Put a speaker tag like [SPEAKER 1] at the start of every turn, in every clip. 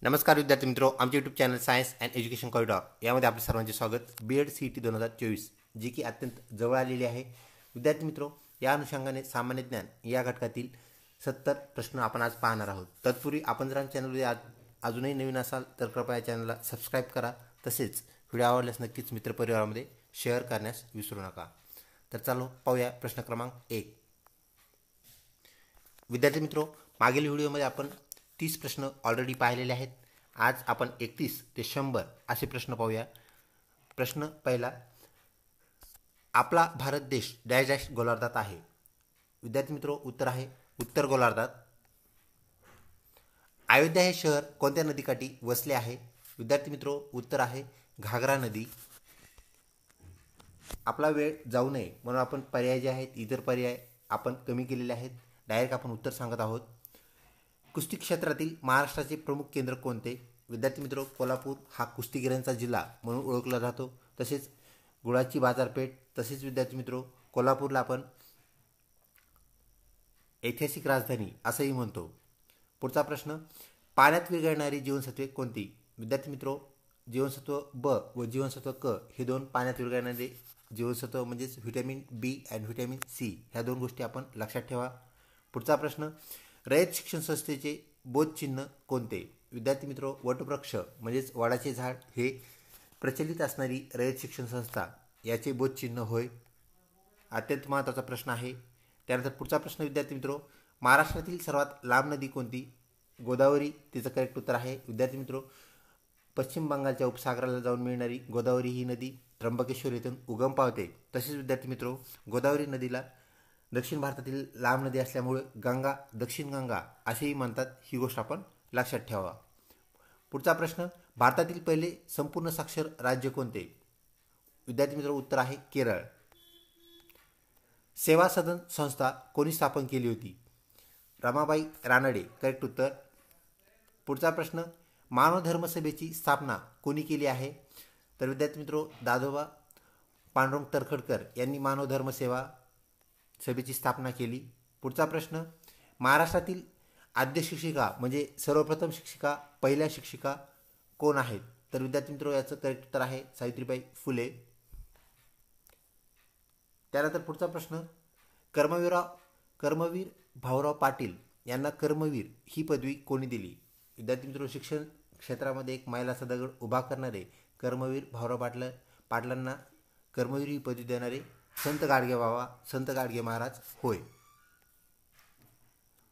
[SPEAKER 1] नमस्कार विद्यार्थी मित्रों, आमचे YouTube channel science and education corridor यामध्ये आपले सर्वांचे स्वागत। बीएड CET 2024 जी की अत्यंत जवळ आलेली आहे। विद्यार्थी मित्रों, या अनुषंगाने सामान्य ज्ञान या घटकातील 70 प्रश्न आपण आज पाहणार आहोत। तत्पूर्वी आपण जर चॅनलवर अजूनही नवीन असाल तर कृपया चॅनलला सबस्क्राईब करा, तसेच व्हिडिओ आवडल्यास नक्कीच मित्रपरिवारामध्ये शेअर करण्यास विसरू नका। तर चलो पाहूया प्रश्न क्रमांक 1। विद्यार्थी मित्रों, मागील व्हिडिओमध्ये आपण 30 प्रश्न ऑलरेडी पाहिलेले आहेत। आज आपण 31 ते 100 असे प्रश्न पाहूया। प्रश्न पहिला, आपला भारत देश डॅश डॅश गोलार्धात आहे। विद्यार्थी मित्रों, उत्तर आहे उत्तर गोलार्धात। अयोध्या हे शहर कोणत्या नदीकाठी वसले आहे। विद्यार्थी मित्रों, उत्तर आहे घागरा नदी। आपला वेळ जाऊ नये म्हणून आपण पर्याय जे आहेत इतर पर्याय आपण कमी केलेले आहेत। डायरेक्ट आपण उत्तर सांगत आहोत। कुस्ती क्षेत्रातील महाराष्ट्राचे प्रमुख केंद्र कोणते। विद्यार्थी मित्रों, कोल्हापूर हा कुस्तीगिरांचा जिल्हा म्हणून ओळखला जातो। तसेच गुळाची बाजारपेठ, तसेच विद्यार्थी मित्रों कोल्हापूरला आपण ऐतिहासिक राजधानी असंही म्हणतो। पुढचा प्रश्न, पाण्यात विरघळणारी जीवनसत्वे कोणती। विद्यार्थी मित्रों, जीवनसत्व ब व जीवनसत्व क हे दोन पाण्यात विरघळणारे जीवनसत्व म्हणजेच व्हिटॅमिन बी आणि व्हिटॅमिन सी ह्या दोन गोष्टी आपण लक्षात ठेवा। पुढचा प्रश्न, रयत शिक्षण संस्थेचे बोधचिन्ह कोणते। विद्यार्थी मित्रों, वटवृक्ष म्हणजेच वडाचे झाड हे प्रचलित असणारी रयत शिक्षण संस्था याचे बोधचिन्ह होय। अत्यंत महत्त्वाचा प्रश्न आहे। त्यानंतर पुढचा प्रश्न विद्यार्थी मित्रों, महाराष्ट्रातील सर्वात लांब नदी कोणती। गोदावरी तिचं करेक्ट उत्तर आहे। विद्यार्थी मित्रों, पश्चिम बंगालच्या उपसागराला जाऊन मिळणारी गोदावरी ही नदी त्र्यंबकेश्वर येथून उगम पावते। तसेच विद्यार्थी मित्रों, गोदावरी नदीला दक्षिण भारतातील लांब नदी असल्यामुळे गंगा, दक्षिण गंगा असेही म्हणतात। ही गोष्ट आपण लक्षात ठेवा। पुढचा प्रश्न, भारतातील पहिले संपूर्ण साक्षर राज्य कोणते। विद्यार्थी मित्रों, उत्तर आहे केरळ। सेवा सदन संस्था कोणी स्थापन केली होती। रमाबाई रानडे करेक्ट उत्तर। पुढचा प्रश्न, मानव धर्म सभेची स्थापना कोणी केली आहे। तर विद्यार्थी मित्रों, दादोबा पांडुरंग तरखडकर यांनी मानव धर्म सेवा सभेची स्थापना केली। पुढचा प्रश्न, महाराष्ट्रातील आद्य शिक्षिका म्हणजे सर्वप्रथम शिक्षिका, पहिल्या शिक्षिका कोण आहेत। तर विद्यार्थी मित्रों, याचं करेक्ट उत्तर आहे सावित्रीबाई फुले। त्यानंतर पुढचा प्रश्न, कर्मवीर भाऊराव पाटील यांना कर्मवीर ही पदवी कोणी दिली। विद्यार्थी मित्रों, शिक्षण क्षेत्रामध्ये एक मैलाचा दगड उभा करणारे कर्मवीर भाऊराव पाटलांना कर्मवीर ही पदवी देणारे संत गाडगे महाराज होय।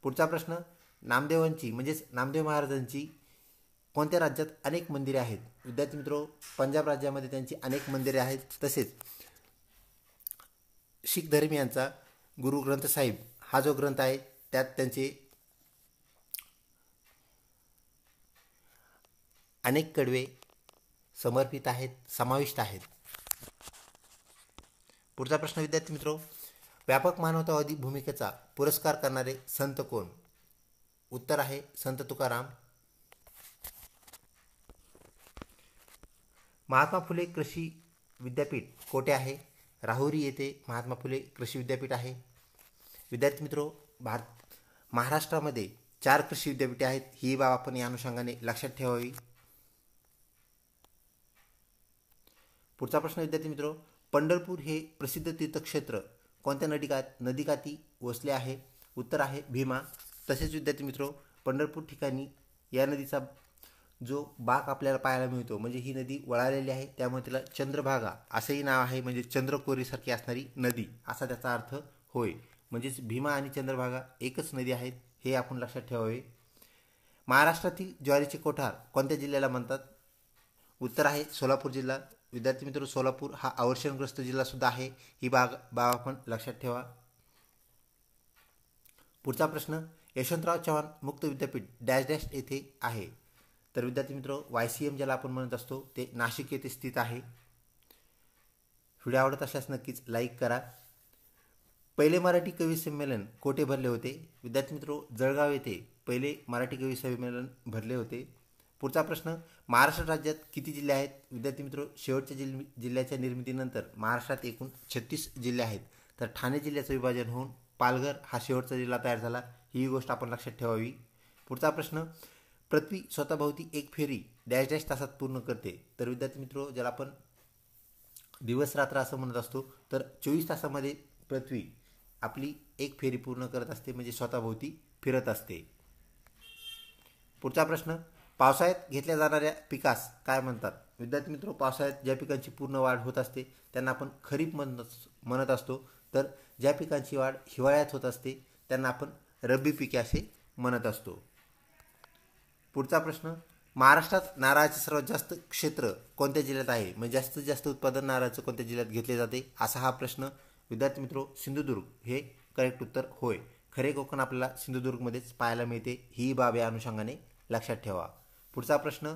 [SPEAKER 1] पुढचा प्रश्न, नामदेवांची म्हणजेच नामदेव महाराजांची कोणत्या राज्यात अनेक मंदिरे आहेत। विद्यार्थी मित्रों, पंजाब राज्यामध्ये त्यांची अनेक मंदिरे आहेत। तसेच शीख धर्मियांचा गुरु ग्रंथ साहिब हा जो ग्रंथ आहे त्यात त्यांचे अनेक कडवे समर्पित आहेत, समाविष्ट आहेत। पुढचा प्रश्न विद्यार्थी मित्रों, व्यापक मानवतावादी भूमिकेचा पुरस्कार करणारे संत कोण। उत्तर आहे संत तुकाराम। महात्मा फुले कृषी विद्यापीठ कोठे आहे। राहुरी येथे महात्मा फुले कृषी विद्यापीठ आहे। विद्यार्थी मित्रों, महाराष्ट्रामध्ये 4 कृषी विद्यापीठे आहेत। ही बाब आपण या अनुषंगाने लक्षात ठेवावी। पुढचा प्रश्न विद्यार्थी मित्रों, पंढरपूर हे प्रसिद्ध तीर्थक्षेत्र कोणत्या नदीकाठी वसले आहे। उत्तर आहे भीमा। तसेच विद्यार्थी मित्रों, पंढरपूर ठिकाणी या नदीचा जो बाग आपल्याला पाहायला मिळतो म्हणजे ही नदी वळालेली आहे, त्यामुळे तिला चंद्रभागा असेही नाव आहे, म्हणजे चंद्रकोरीसारखी असणारी नदी असा त्याचा अर्थ होय। म्हणजेच भीमा आणि चंद्रभागा एकच नदी आहेत, हे आपण लक्षात ठेवावे। महाराष्ट्रातील ज्वारीचे कोठार कोणत्या जिल्ह्याला म्हणतात। उत्तर आहे सोलापूर जिल्हा। विद्यार्थी मित्रों, सोलापूर हा अवर्षणग्रस्त जिल्हा सुद्धा आहे। ही बाब आपण लक्षात ठेवा। पुढचा प्रश्न, यशवंतराव चव्हाण मुक्त विद्यापीठ डॅश डॅश येथे आहे। तर विद्यार्थी मित्रों, YCM ज्याला आपण म्हणत असतो ते नाशिक येथे स्थित आहे। व्हिडिओ आवडत असल्यास नक्कीच लाईक करा। पहिले मराठी कवी संमेलन कोठे भरले होते। विद्यार्थी मित्रों, जळगाव येथे पहिले मराठी कवी संमेलन भरले होते। पुढचा प्रश्न, महाराष्ट्र राज्यात किती जिल्हे आहेत। विद्यार्थी मित्रों, शेवटच्या जिल्ह्याच्या निर्मितीनंतर महाराष्ट्रात एकूण 36 जिल्हे आहेत। तर ठाणे जिल्ह्याचं विभाजन होऊन पालघर हा शेवटचा जिल्हा तयार झाला। ही गोष्ट आपण लक्षात ठेवावी। पुढचा प्रश्न, पृथ्वी स्वतःभोवती एक फेरी डॅश डॅश तासात पूर्ण करते? तर विद्यार्थी मित्रो, ज्याला आपण दिवस रात्र असं म्हणत असतो, तर 24 तासामध्ये पृथ्वी आपली एक फेरी पूर्ण करत असते, म्हणजे स्वतःभोवती फिरत असते. पुढचा प्रश्न, पावसाळ्यात घेतल्या जाणाऱ्या पिकास काय म्हणतात? विद्यार्थी मित्रो, पावसाळ्यात ज्या पिकांची पूर्ण वाढ होत असते त्यांना आपण खरीप म्हणत असतो, तर ज्या पिकांची वाढ हिवाळ्यात होत असते त्यांना आपण रब्बी पिके असे म्हणत असतो. पुढचा प्रश्न, महाराष्ट्रात नारळाचे सर्वात जास्त क्षेत्र कोणत्या जिल्ह्यात आहे? म्हणजे जास्तीत जास्त उत्पादन नारळाचं कोणत्या जिल्ह्यात घेतले जाते, असा हा प्रश्न. विद्यार्थी मित्रो, सिंधुदुर्ग हे करेक्ट उत्तर होय. खरे कोकण आपल्याला सिंधुदुर्गमध्येच पाहायला मिळते, ही बाब या अनुषंगाने लक्षात ठेवा. पुढचा प्रश्न,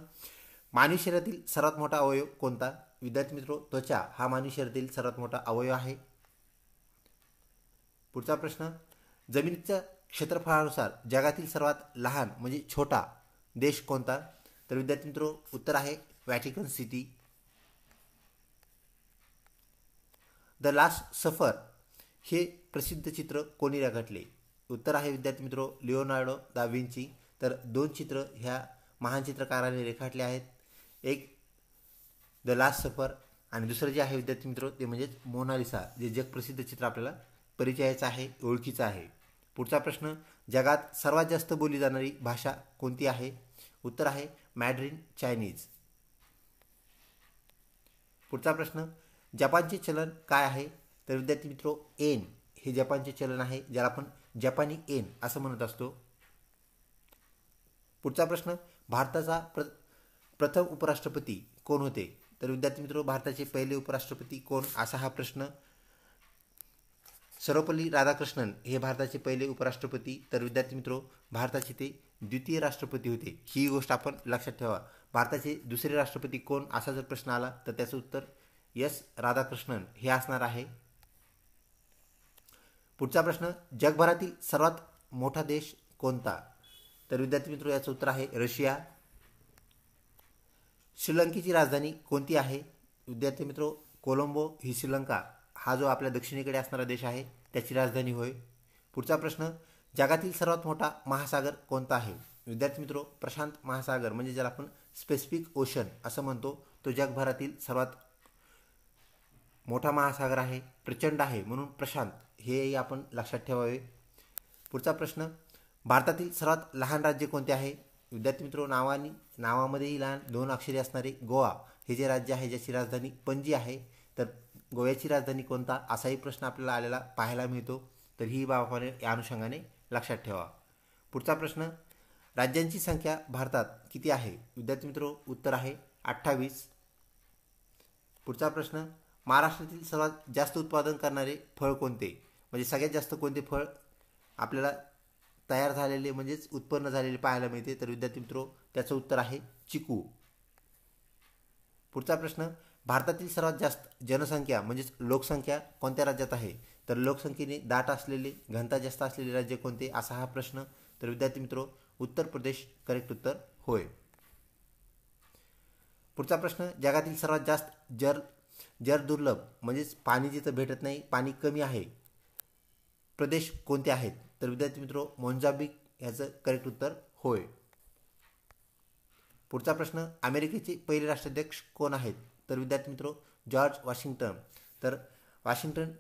[SPEAKER 1] मानवी शरीरातील सर्वात मोठा अवयव कोणता? विद्यार्थी मित्रो, त्वचा हा मानवी शरीरातील सर्वात मोठा अवयव आहे. पुढचा प्रश्न, जमिनीच्या क्षेत्रफळानुसार जगातील सर्वात लहान म्हणजे छोटा देश कोणता? तर विद्यार्थी मित्रो, उत्तर आहे व्हॅटिकन सिटी. द लास्ट सफर हे प्रसिद्ध चित्र कोणी रेखाटले? उत्तर आहे विद्यार्थी मित्रो लिओनार्डो दा विंची. तर 2 चित्र ह्या महान चित्रकाराने रेखाटले आहेत, एक द लास्ट सफर आणि दुसरं जे आहे विद्यार्थी मित्रो ते म्हणजेच मोनालिसा, जे जगप्रसिद्ध चित्र आपल्याला परिचयाचं आहे, ओळखीचं आहे. पुढचा प्रश्न, जगात सर्वात जास्त बोलली जाणारी भाषा कोणती आहे? उत्तर आहे मॅड्रिन चायनीज. पुढचा प्रश्न, जपानचे चलन काय आहे? तर विद्यार्थी मित्रो एन हे जपानचे चलन आहे, ज्याला आपण जपानी एन असं म्हणत असतो. पुढचा प्रश्न, भारताचा प्रथम उपराष्ट्रपती कोण होते? तर विद्यार्थी मित्रो, भारताचे पहिले उपराष्ट्रपती कोण, असा हा प्रश्न. सर्वपल्ली राधाकृष्णन हे भारताचे पहिले उपराष्ट्रपती. तर विद्यार्थी मित्रो, भारताचे ते द्वितीय राष्ट्रपती होते, ही गोष्ट आपण लक्षात ठेवा. भारताचे दुसरे राष्ट्रपती कोण असा जर प्रश्न आला तर त्याचं उत्तर एस राधाकृष्णन हे असणार आहे. पुढचा प्रश्न, जगभरातील सर्वात मोठा देश कोणता? तर विद्यार्थी मित्रो, याचं उत्तर आहे रशिया. श्रीलंकेची राजधानी कोणती आहे? विद्यार्थी मित्रो, कोलंबो ही श्रीलंका हा जो आपल्या दक्षिणेकडे असणारा देश आहे त्याची राजधानी होय. पुढचा प्रश्न, जगातील सर्वात मोठा महासागर कोणता आहे? विद्यार्थी मित्रो, प्रशांत महासागर, म्हणजे ज्याला आपण स्पेसिफिक ओशन असं म्हणतो, तो जगभरातील सर्वात मोठा महासागर आहे, प्रचंड आहे म्हणून प्रशांत, हेही आपण लक्षात ठेवावे. पुढचा प्रश्न, भारतातील सर्वात लहान राज्य कोणते आहे? विद्यार्थी मित्रो, नावामध्येही लहान 2 अक्षरे असणारे गोवा हे जे राज्य आहे ज्याची राजधानी पणजी आहे, तर गोव्याची राजधानी कोणता असाही प्रश्न आपल्याला आलेला पाहायला मिळतो, तर ही बाब आपण या अनुषंगाने लक्षात ठेवा. पुढचा प्रश्न, राज्यांची संख्या भारतात किती आहे? विद्यार्थी मित्रो, उत्तर आहे 28. पुढचा प्रश्न, महाराष्ट्रातील सर्वात जास्त उत्पादन करणारे फळ कोणते? म्हणजे सगळ्यात जास्त कोणते फळ आपल्याला तयार झालेले म्हणजेच उत्पन्न झालेले पाहायला मिळते? तर विद्यार्थी मित्रो, त्याचं उत्तर आहे चिकू. पुढचा प्रश्न, भारतातील सर्वात जास्त जनसंख्या म्हणजेच लोकसंख्या कोणत्या राज्यात आहे? तर लोकसंख्येने दाट असलेले, घनता जास्त असलेले राज्य कोणते असा हा प्रश्न. तर विद्यार्थी मित्रो, उत्तर प्रदेश करेक्ट उत्तर होय. पुढचा प्रश्न, जगातील सर्वात जास्त जल दुर्लभ म्हणजेच पाणी जिथं भेटत नाही, पाणी कमी आहे, प्रदेश कोणते आहेत? तर विद्यार्थी मित्रो, मोझांबिक याचं करेक्ट उत्तर होय. पुढचा प्रश्न, अमेरिकेचे पहिले राष्ट्राध्यक्ष कोण आहेत? तर विद्यार्थी मित्रो, जॉर्ज वॉशिंग्टन. तर वॉशिंग्टन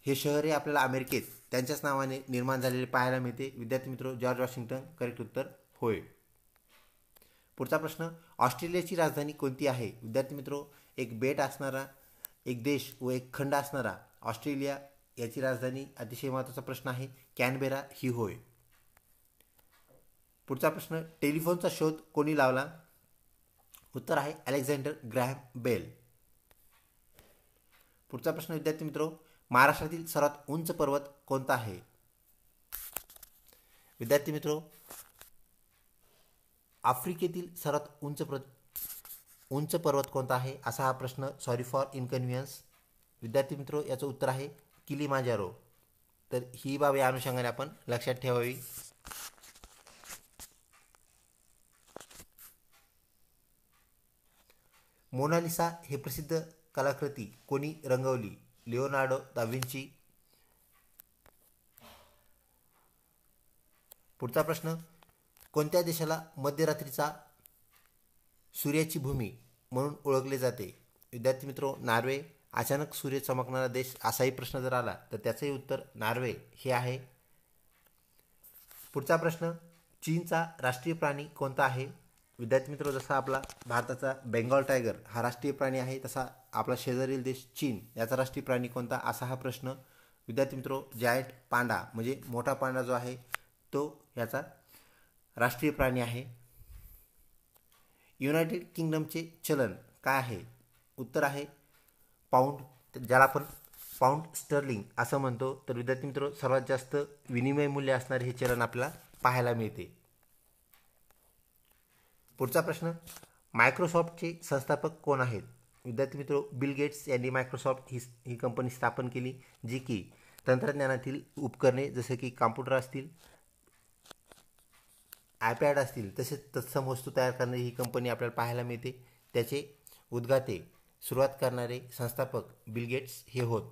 [SPEAKER 1] हे शहर हे आपल्याला अमेरिकेत त्यांच्याच नावाने निर्माण झालेले पाहायला मिळते. विद्यार्थी मित्रो, जॉर्ज वॉशिंग्टन करेक्ट उत्तर होय. पुढचा प्रश्न, ऑस्ट्रेलियाची राजधानी कोणती आहे? विद्यार्थी मित्रो, एक बेट असणारा, एक देश व एक खंड असणारा ऑस्ट्रेलिया याची राजधानी, अतिशय महत्त्वाचा प्रश्न आहे, कॅनबेरा ही होय. पुढचा प्रश्न, टेलिफोनचा शोध कोणी लावला? उत्तर आहे अलेक्झांडर ग्रॅहम बेल. पुढचा प्रश्न विद्यार्थी मित्रो, महाराष्ट्रातील सर्वात उंच पर्वत कोणता आहे? विद्यार्थी मित्रो, आफ्रिकेतील सर्वात उंच पर्वत कोणता आहे असा हा प्रश्न. Sorry for inconvenience. विद्यार्थी मित्रो, याचं उत्तर आहे किलीमांजारो. तर ही बाब या अनुषंगाने आपण लक्षात ठेवावी. मोनालिसा हे प्रसिद्ध कलाकृती कोणी रंगवली? Leonardo da Vinci. पुढचा प्रश्न, कोणत्या देशाला मध्यरात्रीचा सूर्याची भूमी म्हणून ओळखले जाते? विद्यार्थी मित्रो, नॉर्वे. अचानक सूर्य चमकणारा देश असाही प्रश्न जर आला तर त्याचंही उत्तर नॉर्वे हे आहे. पुढचा प्रश्न, चीनचा राष्ट्रीय प्राणी कोणता आहे? विद्यार्थी मित्रो, जसा आपला भारताचा बेंगॉल टायगर हा राष्ट्रीय प्राणी आहे, तसा आपला शेजारील देश चीन याचा राष्ट्रीय प्राणी कोणता, असा हा प्रश्न. विद्यार्थी मित्रो, जायंट पांडा म्हणजे मोठा पांडा जो आहे तो याचा राष्ट्रीय प्राणी आहे. युनायटेड किंगडमचे चलन काय आहे? उत्तर आहे पाऊंड, ज्याला आपण पाऊंड स्टर्लिंग असं म्हणतो. तर विद्यार्थी मित्रो, सर्वात जास्त विनिमय मूल्य असणारे हे चलन आपल्याला पाहायला मिळते. पुढचा प्रश्न, मायक्रोसॉफ्टचे संस्थापक कोण आहेत? विद्यार्थी मित्रो, बिल गेट्स यांनी मायक्रोसॉफ्ट ही कंपनी स्थापन केली, जी की तंत्रज्ञानातील उपकरणे जसे की कॉम्प्युटर असतील, आयपॅड असतील, तसेच तत्सम वस्तू तयार करणारी ही कंपनी आपल्याला पाहायला मिळते. त्याचे उद्गाते, सुरुवात करणारे संस्थापक बिल गेट्स हे होत.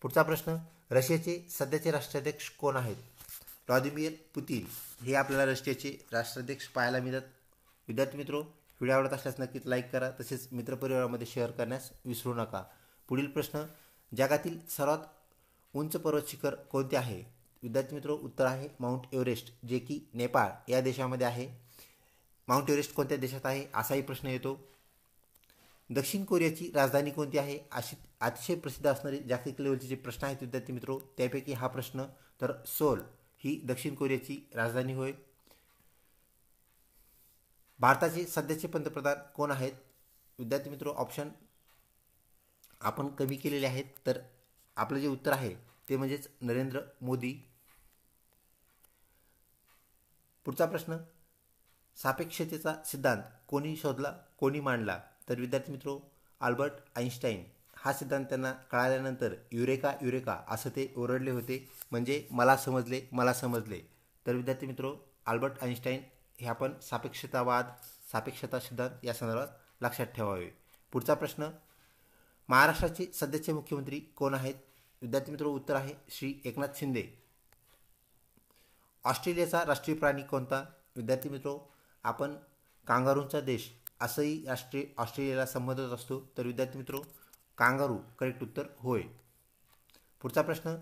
[SPEAKER 1] पुढचा प्रश्न, रशियाचे सध्याचे राष्ट्राध्यक्ष कोण आहेत? व्लादिमीर पुतिन हे आपल्याला रशियाचे राष्ट्राध्यक्ष पाहायला मिळतात. विद्यार्थी मित्रो, व्हिडिओ आवडत असल्यास नक्कीच लाईक करा, तसेच मित्रपरिवारामध्ये शेअर करण्यास विसरू नका. पुढील प्रश्न, जगातील सर्वात उंच पर्वत शिखर कोणते आहे? विद्यार्थी मित्रो, उत्तर आहे माउंट एव्हरेस्ट, जे की नेपाळ या देशामध्ये आहे. माउंट एव्हरेस्ट कोणत्या देशात आहे असाही प्रश्न येतो. दक्षिण कोरियाची राजधानी कोणती आहे? अशी अतिशय प्रसिद्ध असणारे जागतिक लेवलचे जे प्रश्न आहेत विद्यार्थी मित्रो, त्यापैकी हा प्रश्न, तर सोल ही दक्षिण कोरियाची राजधानी होय. भारताचे सध्याचे पंतप्रधान कोण आहेत? विद्यार्थी मित्रो, ऑप्शन आपण कमी केलेले आहेत, तर आपलं जे उत्तर आहे ते म्हणजेच नरेंद्र मोदी. पुढचा प्रश्न, सापेक्षतेचा सिद्धांत कोणी शोधला, कोणी मांडला? तर विद्यार्थी मित्रो, अल्बर्ट आईन्स्टाईन. हा सिद्धांत त्यांना कळाल्यानंतर युरेका युरेका असं ते ओरडले होते, म्हणजे मला समजले, मला समजले. तर विद्यार्थी मित्रो, अल्बर्ट आईन्स्टाईन हे आपण सापेक्षता सिद्धांत या संदर्भात लक्षात ठेवावे. पुढचा प्रश्न, महाराष्ट्राचे सध्याचे मुख्यमंत्री कोण आहेत? विद्यार्थी मित्रो, उत्तर आहे श्री एकनाथ शिंदे. ऑस्ट्रेलियाचा राष्ट्रीय प्राणी कोणता? विद्यार्थी मित्रो, आपण कांगारूंचा देश असंही ऑस्ट्रेलियाला संबोधत असतो. तर विद्यार्थी मित्रो, कांगारू करेक्ट उत्तर होय. पुढचा प्रश्न,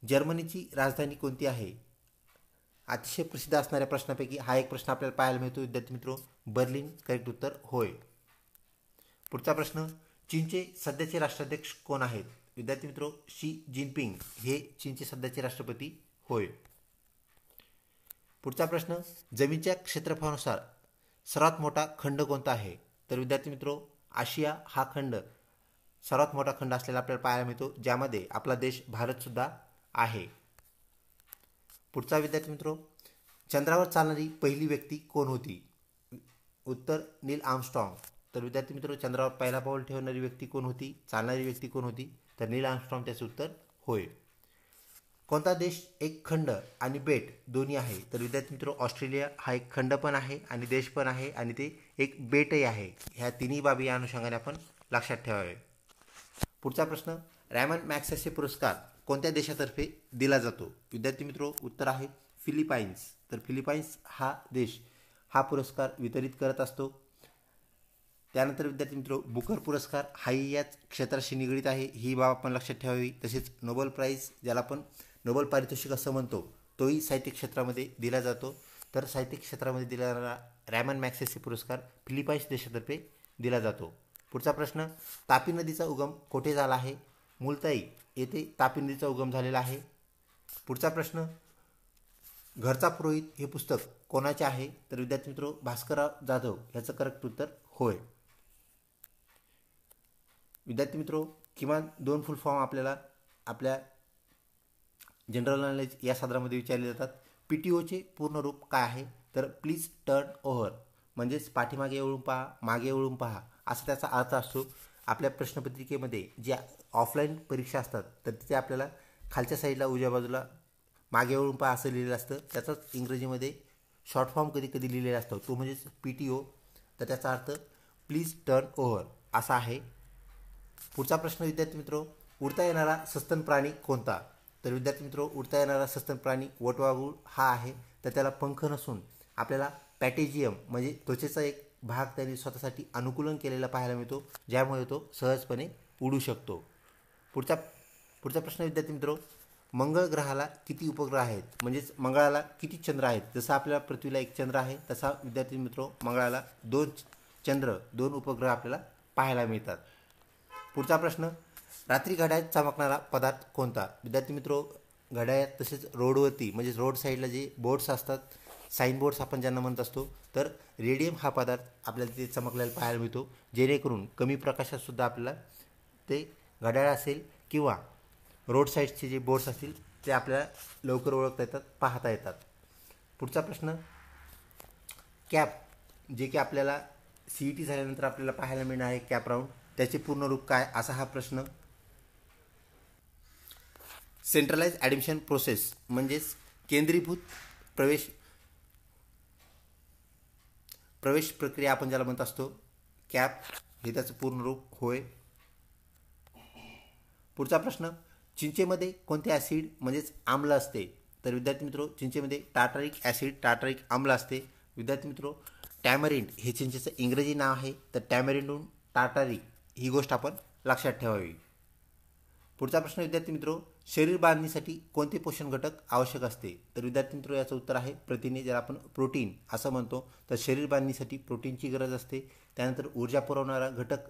[SPEAKER 1] जर्मनीची राजधानी कोणती आहे? अतिशय प्रसिद्ध असणाऱ्या प्रश्नापैकी हा एक प्रश्न आपल्याला पाहायला मिळतो विद्यार्थी मित्रो, बर्लिन करेक्ट उत्तर होय. पुढचा प्रश्न, चीनचे सध्याचे राष्ट्राध्यक्ष कोण आहेत? विद्यार्थी मित्रो, शी जिनपिंग हे चीनचे सध्याचे राष्ट्रपती होय. पुढचा प्रश्न, जमीनच्या क्षेत्रफळानुसार सर्वात मोठा खंड कोणता आहे? तर विद्यार्थी मित्रो, आशिया हा खंड सर्वात मोठा खंड असलेला आपल्याला पाहायला मिळतो, ज्यामध्ये आपला देश भारतसुद्धा आहे. पुढचा विद्यार्थी मित्रो, चंद्रावर चालणारी पहिली व्यक्ती कोण होती? उत्तर नील आर्मस्ट्रॉंग. तर विद्यार्थी मित्रो, चंद्रावर पहिला पाऊल ठेवणारी व्यक्ती कोण होती, चालणारी व्यक्ती कोण होती? तर नील आर्मस्ट्रॉंग त्याचे उत्तर होय. कोणता देश एक खंड आणि बेट दोन्ही आहे? तर विद्यार्थी मित्रो, ऑस्ट्रेलिया हा एक खंड पण आहे आणि देश पण आहे आणि ते एक बेटही आहे. ह्या तिन्ही बाबी या अनुषंगाने आपण लक्षात ठेवावे. पुढचा प्रश्न, रॅमन मॅग्सेसे पुरस्कार कोणत्या देशातर्फे दिला जातो? विद्यार्थी मित्रो, उत्तर आहे फिलिपाईन्स. तर फिलिपाईन्स हा देश हा पुरस्कार वितरित करत असतो. त्यानंतर विद्यार्थी मित्रो, बुकर पुरस्कार हाही याच क्षेत्राशी निगडीत आहे, ही बाब आपण लक्षात ठेवावी. तसेच नोबेल प्राईज, ज्याला आपण नोबेल पारितोषिक असं म्हणतो, तोही साहित्य क्षेत्रामध्ये दिला जातो. तर साहित्य क्षेत्रामध्ये दिला जाणारा रॅमन मॅग्सेसे पुरस्कार फिलिपाईन्स देशातर्फे दिला जातो. पुढचा प्रश्न, तापी नदीचा उगम कोठे झाला आहे? मुलताई येथे तापी नदीचा उगम झालेला आहे. पुढचा प्रश्न, घरचा पुरोहित हे पुस्तक कोणाचे आहे? तर विद्यार्थी मित्रो, भास्करराव जाधव याचं करेक्ट उत्तर होय. विद्यार्थी मित्रो, किमान 2 फुल फॉर्म आपल्याला आपल्या जनरल नॉलेज या सदरामध्ये विचारले जातात. PTOचे पूर्ण रूप काय आहे? तर प्लीज टर्न ओव्हर, म्हणजेच पाठीमागे वळून पहा, मागे वळून पहा असा त्याचा अर्थ असतो. आपल्या प्रश्नपत्रिकेमध्ये ज्या ऑफलाईन परीक्षा असतात तर तिथे आपल्याला खालच्या साईडला उजव्या बाजूला मागे वळून पहा असं लिहिलेलं असतं. त्याचाच इंग्रजीमध्ये शॉर्ट फॉर्म कधी कधी लिहिलेला असतो, तो म्हणजेच PTO. तर त्याचा अर्थ प्लीज टर्न ओव्हर असा आहे. पुढचा प्रश्न विद्यार्थी मित्रो, उडता येणारा सस्तन प्राणी कोणता? तर विद्यार्थी मित्र उडता येणारा सस्तन प्राणी वटवाघूळ हा आहे. तर त्याला पंख नसून आपल्याला पॅटेजियम म्हणजे त्वचेचा एक भाग त्याने स्वतःसाठी अनुकूलन केलेला पाहायला मिळतो, ज्यामुळे तो सहजपणे उडू शकतो. पुढचा पुढचा प्रश्न विद्यार्थी मित्र, मंगळ ग्रहाला किती उपग्रह आहेत, म्हणजेच मंगळाला किती चंद्र आहेत. जसं आपल्याला पृथ्वीला एक चंद्र आहे, तसा विद्यार्थी मित्र मंगळाला 2 चंद्र 2 उपग्रह आपल्याला पाहायला मिळतात. पुढचा प्रश्न, रात्री घड्याळात चमकणारा पदार्थ कोणता. विद्यार्थी मित्र घड्याळात तसेच रोडवरती म्हणजेच रोड साईडला जे बोर्ड्स असतात, साईन बोर्ड्स आपण ज्यांना म्हणत असतो, तर रेडियम हा पदार्थ आपल्याला तिथे चमकलेला पाहायला मिळतो, जेणेकरून कमी प्रकाशातसुद्धा आपल्याला ते घड्याळ असेल किंवा रोड साईडचे जे बोर्ड्स असतील ते आपल्याला लवकर ओळखता येतात, पाहता येतात. पुढचा प्रश्न, कॅप जे की आपल्याला CET झाल्यानंतर आपल्याला पाहायला मिळणार आहे कॅप राऊंड, त्याचे पूर्ण रूप काय असा हा प्रश्न. सेंट्रलाइज ॲडमिशन प्रोसेस म्हणजेच केंद्रीभूत प्रवेश प्रक्रिया आपण ज्याला म्हणत असतो, कॅप हे त्याचं पूर्ण रूप होय. पुढचा प्रश्न, चिंचेमध्ये कोणते ॲसिड म्हणजेच आम्ल असते. तर विद्यार्थी मित्र चिंचेमध्ये टार्टारिक ॲसिड टार्टारिक आम्ल असते. विद्यार्थी मित्र टॅमरिंड हे चिंचेचं इंग्रजी नाव आहे, तर टॅमरिंडून टार्टारिक ही गोष्ट आपण लक्षात ठेवावी. पुढचा प्रश्न विद्यार्थी मित्र, शरीर बांधणीसाठी कोणते पोषण घटक आवश्यक असते. तर विद्यार्थी मित्र याचं उत्तर आहे प्रथिने, ज्याला आपण प्रोटीन असं म्हणतो. तर शरीर बांधणीसाठी प्रोटीनची गरज असते. त्यानंतर ऊर्जा पुरवणारा घटक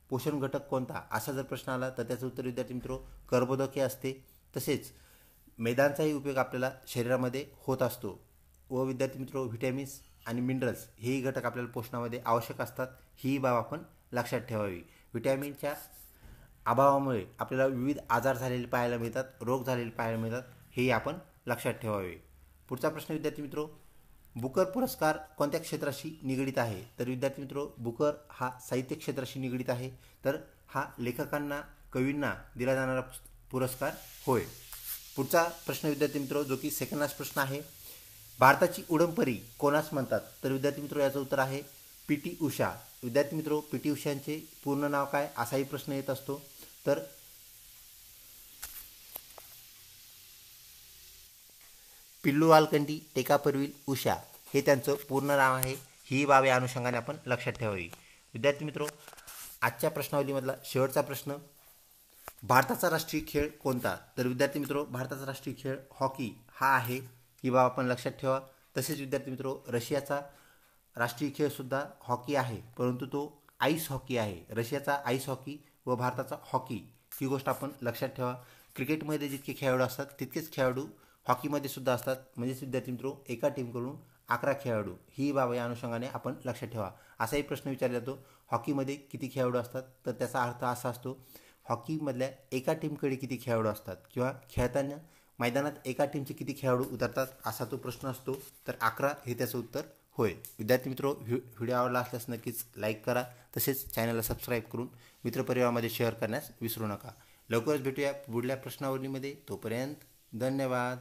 [SPEAKER 1] पोषण घटक कोणता असा जर प्रश्न आला तर त्याचं उत्तर विद्यार्थी मित्र कर्बोदके असते. तसेच मैदांचाही उपयोग आपल्याला शरीरामध्ये होत असतो. व विद्यार्थी मित्र व्हिटॅमिन्स आणि मिनरल्स हेही घटक आपल्याला पोषणामध्ये आवश्यक असतात, ही बाब आपण लक्षात ठेवावी. व्हिटॅमिनच्या अभावामुळे आपल्याला विविध आजार झालेले पाहायला मिळतात, रोग झालेले पाहायला मिळतात, हेही आपण लक्षात ठेवावे. पुढचा प्रश्न विद्यार्थी मित्र, बुकर पुरस्कार कोणत्या क्षेत्राशी निगडीत आहे. तर विद्यार्थी मित्र बुकर हा साहित्य क्षेत्राशी निगडीत आहे. तर हा लेखकांना कवींना दिला जाणारा पुरस्कार होय. पुढचा प्रश्न विद्यार्थी मित्र जो की सेकंड लास्ट प्रश्न आहे, भारताची उडंपरी कोणास म्हणतात. तर विद्यार्थी मित्र याचं उत्तर आहे PT उषा. विद्यार्थी मित्र PT उषांचे पूर्ण नाव काय असाही प्रश्न येत असतो. तर पिल्लू वालकंडी टेकापर्विल उषा हे त्यांचं पूर्ण नाव आहे. ही बाब या अनुषंगाने आपण लक्षात ठेवावी. विद्यार्थी मित्र आजच्या प्रश्नावलीमधला शेवटचा प्रश्न, भारताचा राष्ट्रीय खेळ कोणता. तर विद्यार्थी मित्र भारताचा राष्ट्रीय खेळ हॉकी हा आहे, ही बाब आपण लक्षात ठेवा. तसेच विद्यार्थी मित्र रशियाचा राष्ट्रीय खेळसुद्धा हॉकी आहे, परंतु तो आईस हॉकी आहे. रशियाचा आईस हॉकी व भारताचा हॉकी ही गोष्ट आपण लक्षात ठेवा. क्रिकेटमध्ये जितके खेळाडू असतात तितकेच खेळाडू हॉकीमध्ये सुद्धा असतात, म्हणजेच विद्यार्थी मित्र एका टीमकडून 11 खेळाडू, ही बाब या अनुषंगाने आपण लक्षात ठेवा. असाही प्रश्न विचारला जातो, हॉकीमध्ये किती खेळाडू असतात. तर त्याचा अर्थ असा असतो, हॉकीमधल्या एका टीमकडे किती खेळाडू असतात किंवा खेळताना मैदानात एका टीमचे किती खेळाडू उतरतात असा तो प्रश्न असतो. तर 11 हे त्याचं उत्तर होय. विद्यार्थी मित्र व्हिडिओ आवडला असल्यास नक्कीच लाईक करा, तसेच चॅनलला सबस्क्राईब करून मित्रपरिवारामध्ये शेअर करण्यास विसरू नका. लवकरच भेटूया पुढल्या प्रश्नावलीमध्ये. तोपर्यंत धन्यवाद.